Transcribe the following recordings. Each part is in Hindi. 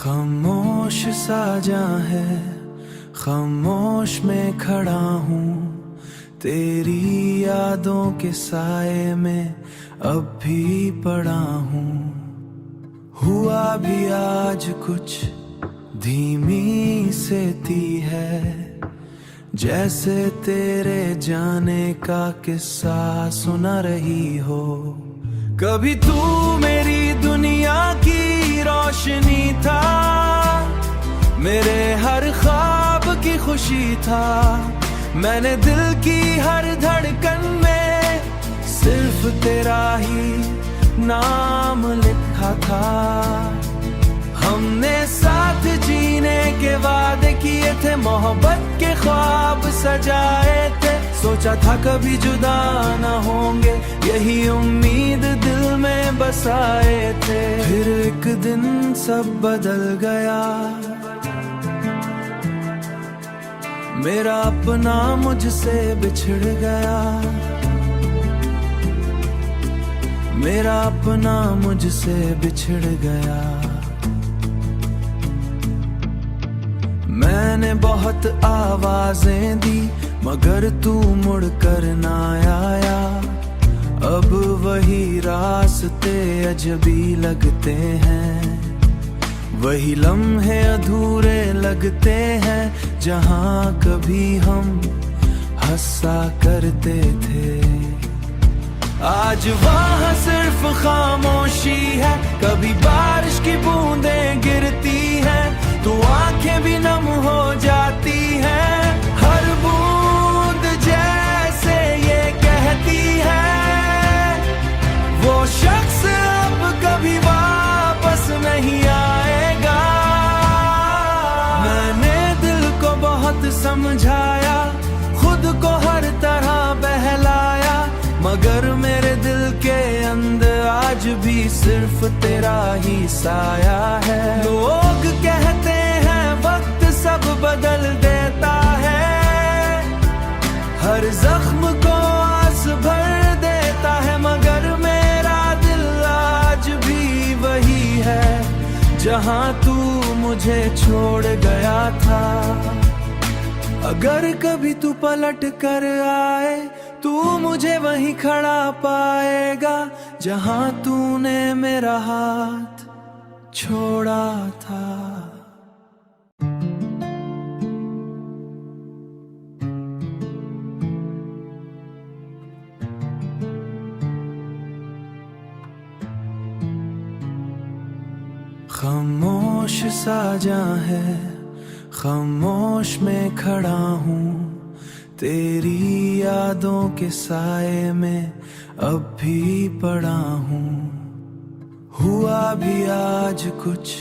खामोश साजा है, खामोश में खड़ा हूँ, तेरी यादों के साए में अब भी पड़ा हूँ। हुआ भी आज कुछ धीमी से ती है, जैसे तेरे जाने का किस्सा सुना रही हो। कभी तू मेरी दुनिया की रोशनी था, मेरे हर ख्वाब की खुशी था। मैंने दिल की हर धड़कन में सिर्फ तेरा ही नाम लिखा था। हमने साथ जीने के वादे किए थे, मोहब्बत के ख्वाब सजाए थे। सोचा था कभी जुदा न होंगे, यही उम्मीद दिल में बसाए थे। फिर एक दिन सब बदल गया, मेरा अपना मुझसे बिछड़ गया। मेरा अपना मुझसे बिछड़ गया। मैंने बहुत आवाजें दी, मगर तू मुड़ कर ना आया। अब वही रास्ते अजबी लगते हैं, वही लम्हे अधूरे लगते हैं, जहां कभी हम हंसा करते थे। आज वहाँ सिर्फ खामोशी है, कभी बारिश की बूंदें गिरती हैं, तो आंखें भी नम हो जाती हैं। हर बूंद जैसे ये कहती है, वो शख्स अब कभी वापस नहीं आएगा। मैंने दिल को बहुत समझाया, खुद को हर तरह बहलाया, मगर मेरे दिल के अंदर आज भी सिर्फ तेरा ही साया है। लोग कहते हैं वक्त सब बदल देता है, हर जख्म को आस भर देता है, मगर मेरा दिल आज भी वही है, जहां तू मुझे छोड़ गया था। अगर कभी तू पलट कर आए, तू मुझे वहीं खड़ा पाएगा, जहां तूने मेरा हाथ छोड़ा था। खामोश साजा है, खामोश में खड़ा हूँ, तेरी यादों के साए में अब भी पड़ा हूँ। हुआ भी आज कुछ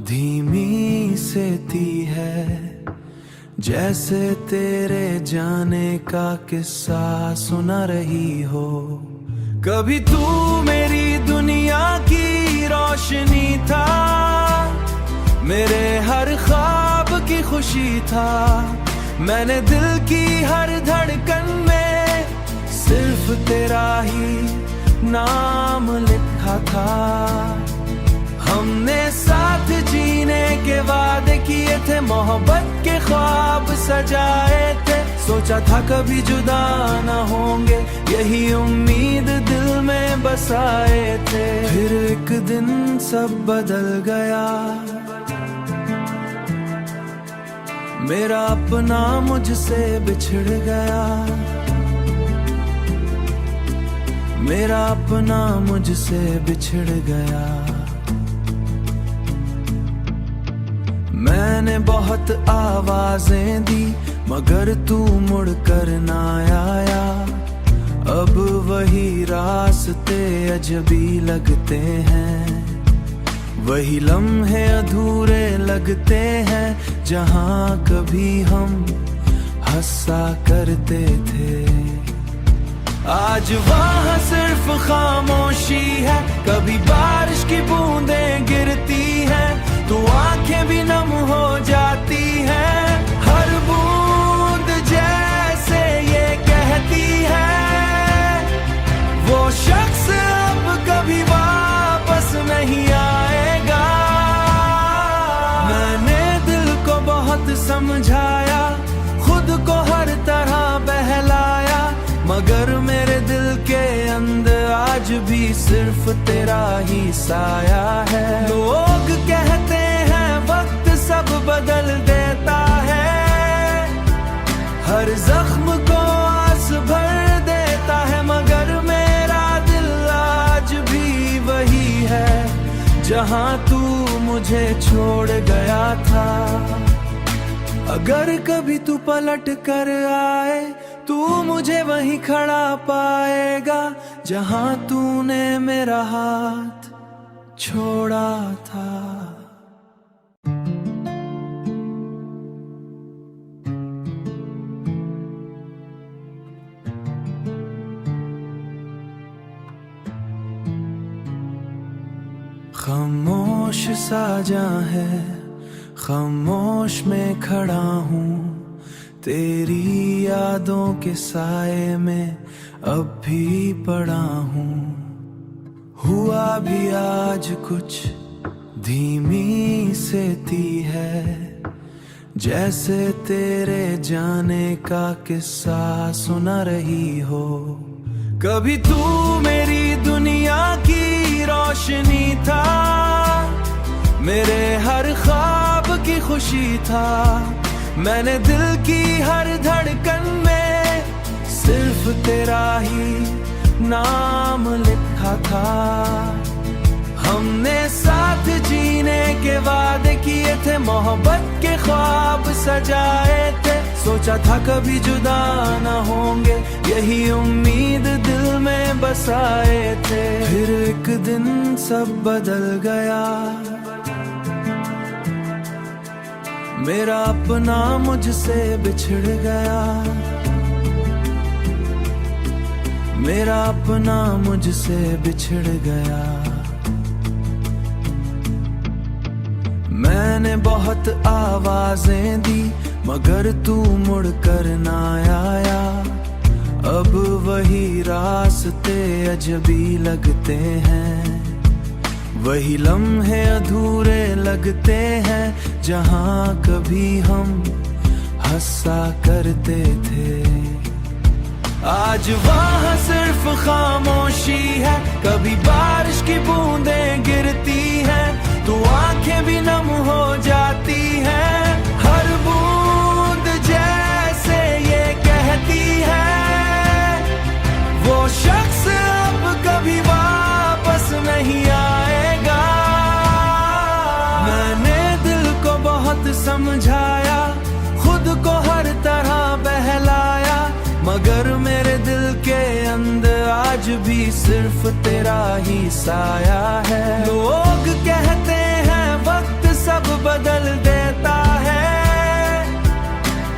धीमी से ती है, जैसे तेरे जाने का किस्सा सुना रही हो। कभी तू मेरी दुनिया की रोशनी था, मेरे हर ख्वाब की खुशी था। मैंने दिल की हर धड़कन में सिर्फ तेरा ही नाम लिखा था। हमने साथ जीने के वादे किए थे, मोहब्बत के ख्वाब सजाए थे। सोचा था कभी जुदा न होंगे, यही उम्मीद दिल में बसाए थे। फिर एक दिन सब बदल गया, मेरा अपना मुझसे बिछड़ गया। मेरा अपना मुझसे बिछड़ गया। मैंने बहुत आवाजें दी, मगर तू मुड़ कर ना आया। अब वही रास्ते अजबी लगते हैं, वही लम्हे अधूरे लगते हैं, जहां कभी हम हंसा करते थे। आज वहाँ सिर्फ खामोशी है, कभी बारिश की बूंदें गिरती हैं, तो आंखें भी नम हो जाती हैं। हर बूंद जैसे ये कहती है, वो शख्स अब कभी वापस नहीं आएगा। समझाया, खुद को हर तरह बहलाया, मगर मेरे दिल के अंदर आज भी सिर्फ तेरा ही साया है। लोग कहते हैं वक्त सब बदल देता है, हर जख्म को आस भर देता है, मगर मेरा दिल आज भी वही है जहां तू मुझे छोड़ गया था। अगर कभी तू पलट कर आए, तू मुझे वहीं खड़ा पाएगा जहां तूने मेरा हाथ छोड़ा था। खामोश साजा है, खामोश में खड़ा हूँ, तेरी यादों के साए में अब भी पड़ा हूँ। हुआ भी आज कुछ धीमी से ती है, जैसे तेरे जाने का किस्सा सुना रही हो। कभी तू मेरी दुनिया की रोशनी था, मेरे हर ख्वाब की खुशी था, मैंने दिल की हर धड़कन में सिर्फ तेरा ही नाम लिखा था। हमने साथ जीने के वादे किए थे, मोहब्बत के ख्वाब सजाए थे, सोचा था कभी जुदा ना होंगे, यही उम्मीद दिल में बसाए थे। फिर एक दिन सब बदल गया, मेरा अपना मुझसे बिछड़ गया, मेरा अपना मुझसे बिछड़ गया। मैंने बहुत आवाजें दी, मगर तू मुड़ कर ना आया। अब वही रास्ते अजबी लगते हैं, वही लम्हे अधूरे लगते हैं, जहां कभी हम हंसा करते थे। आज वहां सिर्फ खामोशी है, कभी बारिश की बूंदें गिरती हैं, तो आंखें भी नम हो जाती हैं, हर बूंद जैसे ये कहती है वो शख्स अब कभी वापस नहीं आएगा। मैंने दिल को बहुत समझाया, खुद को हर तरह बहलाया, मगर मेरे दिल के अंदर आज भी सिर्फ तेरा ही साया है। लोग कहते हैं वक्त सब बदल देता है,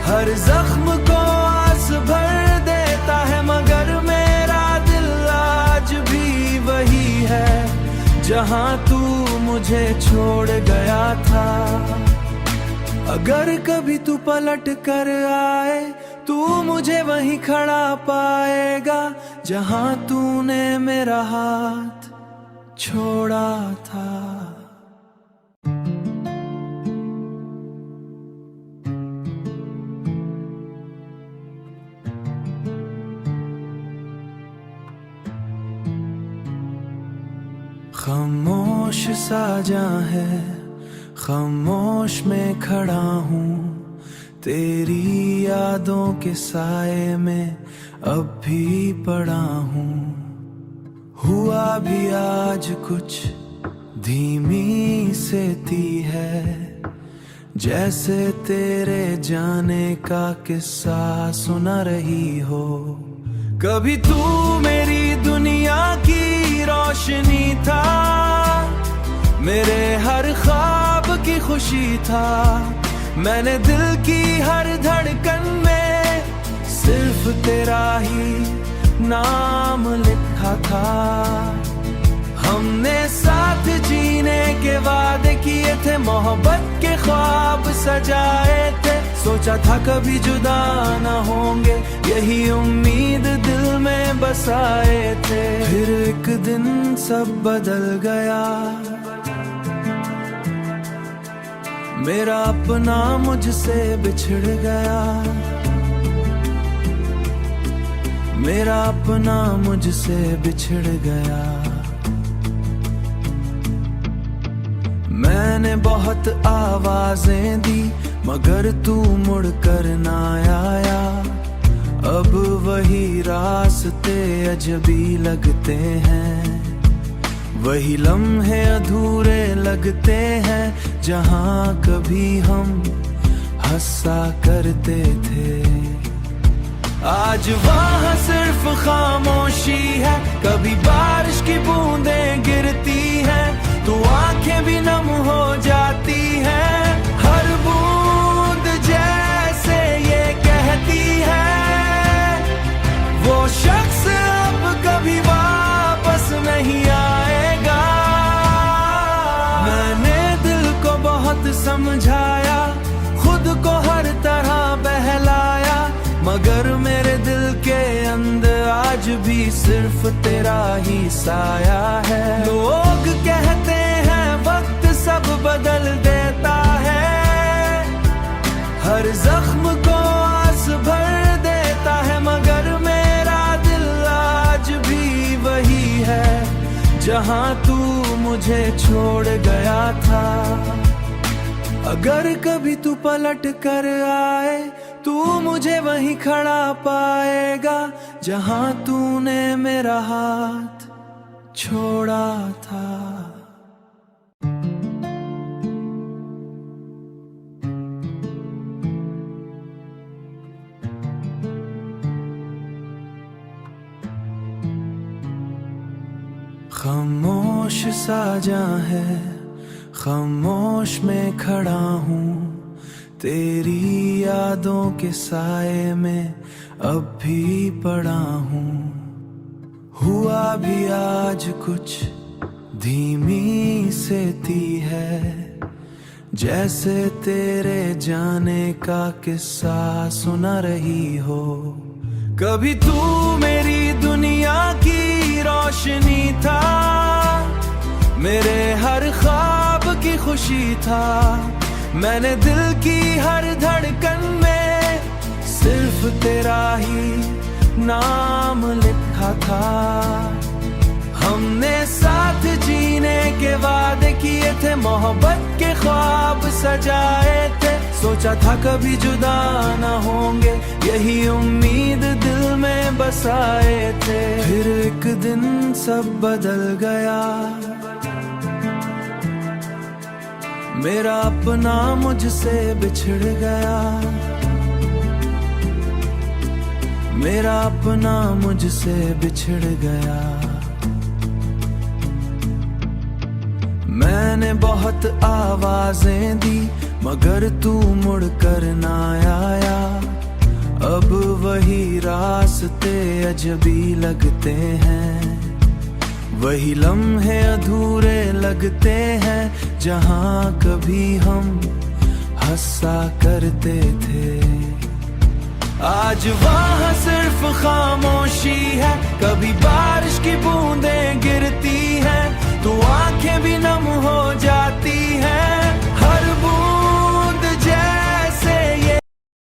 हर जख्म को आस भर देता है, मगर मेरा दिल आज भी वही है जहां तू मुझे छोड़ गया था। अगर कभी तू पलट कर आए, तू मुझे वहीं खड़ा पाएगा जहां तूने मेरा हाथ छोड़ा था। खामोश साजा है, खामोश में खड़ा हूँ, तेरी यादों के साए में अब भी पड़ा हूँ। हुआ भी आज कुछ धीमी से ती है, जैसे तेरे जाने का किस्सा सुना रही हो। कभी तू मेरी दुनिया की रोशनी था, मेरे हर ख्वाब की खुशी था, मैंने दिल की हर धड़कन में सिर्फ तेरा ही नाम लिखा था। हमने साथ जीने के वादे किए थे, मोहब्बत के ख्वाब सजाए थे, सोचा था कभी जुदा ना होंगे, यही उम्मीद दिल में बसाए थे। फिर एक दिन सब बदल गया, मेरा अपना मुझसे बिछड़ गया, मेरा अपना मुझसे बिछड़ गया। मैंने बहुत आवाजें दी मगर तू मुड़ कर ना आया। अब वही रास्ते अजबी लगते हैं, वही लम्हे अधूरे लगते हैं जहां कभी हम हंसा करते थे। आज वहाँ सिर्फ खामोशी है, कभी बारिश की बूंदें गिरती हैं तो आंखें भी नम हो जाती हैं। हर बूंद जैसे ये कहती है वो शख्स अब कभी वापस नहीं आएगा। मैंने दिल को बहुत समझाया, खुद को हर तरह बहलाया, मगर मेरे दिल के अंदर आज भी सिर्फ तेरा ही साया है। लोग कहते हैं वक्त सब बदल देता है, हर जख्म को आस भर देता है, मगर मेरा दिल आज भी वही है जहां तू मुझे छोड़ गया था। अगर कभी तू पलट कर आए तू मुझे वहीं खड़ा पाएगा जहां तूने मेरा हाथ छोड़ा था। खामोश साजा है, खामोश में खड़ा हूँ, तेरी यादों के साए में अब भी पड़ा हूँ। हुआ भी आज कुछ धीमी से ती है, जैसे तेरे जाने का किस्सा सुना रही हो। कभी तू मेरी दुनिया की रोशनी था, मेरे हर ख्वाब की खुशी था। मैंने दिल की हर धड़कन में सिर्फ तेरा ही नाम लिखा था। हमने साथ जीने के वादे किए थे, मोहब्बत के ख्वाब सजाए थे। सोचा था कभी जुदा न होंगे, यही उम्मीद दिल में बसाए थे। फिर एक दिन सब बदल गया, मेरा अपना मुझसे बिछड़ गया, मेरा अपना मुझसे बिछड़ गया। मैंने बहुत आवाजें दी मगर तू मुड़ कर ना आया। अब वही रास्ते अजबी लगते हैं, वही लम्हे अधूरे लगते हैं जहां कभी हम हंसा करते थे। आज वहाँ सिर्फ खामोशी है, कभी बारिश की बूंदें गिरती हैं तो आंखें भी नम हो जाती हैं।